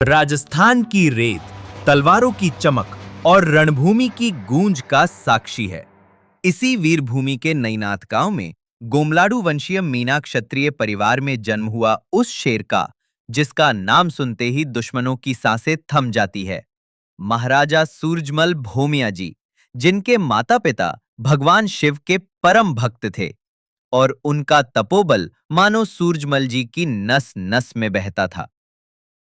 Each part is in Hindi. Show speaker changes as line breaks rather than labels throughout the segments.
राजस्थान की रेत, तलवारों की चमक और रणभूमि की गूंज का साक्षी है। इसी वीरभूमि के नईनाथ गांव में गोमलाडू वंशीय मीना क्षत्रिय परिवार में जन्म हुआ उस शेर का, जिसका नाम सुनते ही दुश्मनों की सांसें थम जाती है। महाराजा सूरजमल भोमिया जी, जिनके माता पिता भगवान शिव के परम भक्त थे और उनका तपोबल मानो सूरजमल जी की नस नस में बहता था।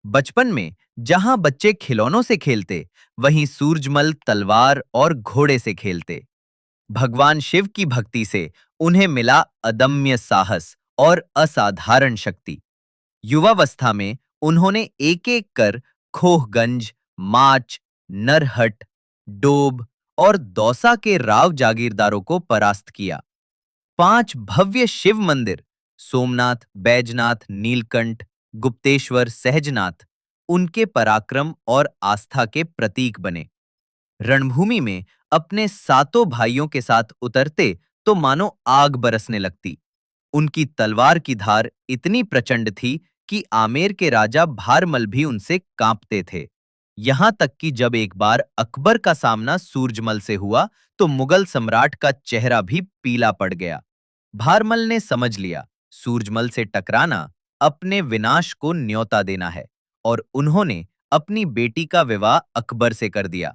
बचपन में जहां बच्चे खिलौनों से खेलते, वहीं सूरजमल तलवार और घोड़े से खेलते। भगवान शिव की भक्ति से उन्हें मिला अदम्य साहस और असाधारण शक्ति। युवावस्था में उन्होंने एक-एक कर खोहगंज, माच, नरहट, डोब और दौसा के राव जागीरदारों को परास्त किया। 5 भव्य शिव मंदिर सोमनाथ, बैजनाथ, नीलकंठ, गुप्तेश्वर, सहजनाथ उनके पराक्रम और आस्था के प्रतीक बने। रणभूमि में अपने सातों भाइयों के साथ उतरते तो मानो आग बरसने लगती। उनकी तलवार की धार इतनी प्रचंड थी कि आमेर के राजा भारमल भी उनसे कांपते थे। यहां तक कि जब एक बार अकबर का सामना सूरजमल से हुआ तो मुगल सम्राट का चेहरा भी पीला पड़ गया। भारमल ने समझ लिया, सूरजमल से टकराना अपने विनाश को न्योता देना है, और उन्होंने अपनी बेटी का विवाह अकबर से कर दिया।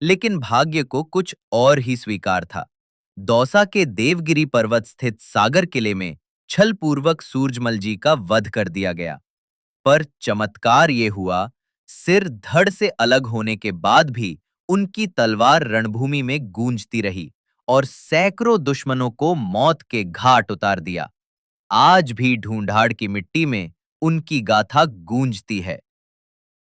लेकिन भाग्य को कुछ और ही स्वीकार था। दौसा के देवगिरी पर्वत स्थित सागर किले में छलपूर्वक सूरजमल जी का वध कर दिया गया। पर चमत्कार ये हुआ, सिर धड़ से अलग होने के बाद भी उनकी तलवार रणभूमि में गूंजती रही और सैकड़ों दुश्मनों को मौत के घाट उतार दिया। आज भी ढूंढाड़ की मिट्टी में उनकी गाथा गूंजती है।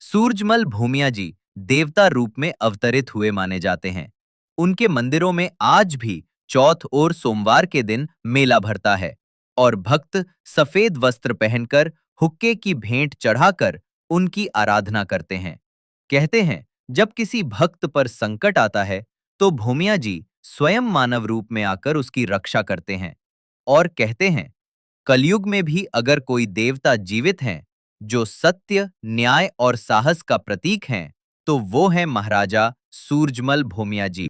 सूरजमल भूमिया जी देवता रूप में अवतरित हुए माने जाते हैं। उनके मंदिरों में आज भी चौथ और सोमवार के दिन मेला भरता है और भक्त सफेद वस्त्र पहनकर हुक्के की भेंट चढ़ाकर उनकी आराधना करते हैं। कहते हैं, जब किसी भक्त पर संकट आता है तो भूमिया जी स्वयं मानव रूप में आकर उसकी रक्षा करते हैं, और कहते हैं, कलयुग में भी अगर कोई देवता जीवित हैं जो सत्य, न्याय और साहस का प्रतीक हैं, तो वो है महाराजा सूरजमल भोमिया जी।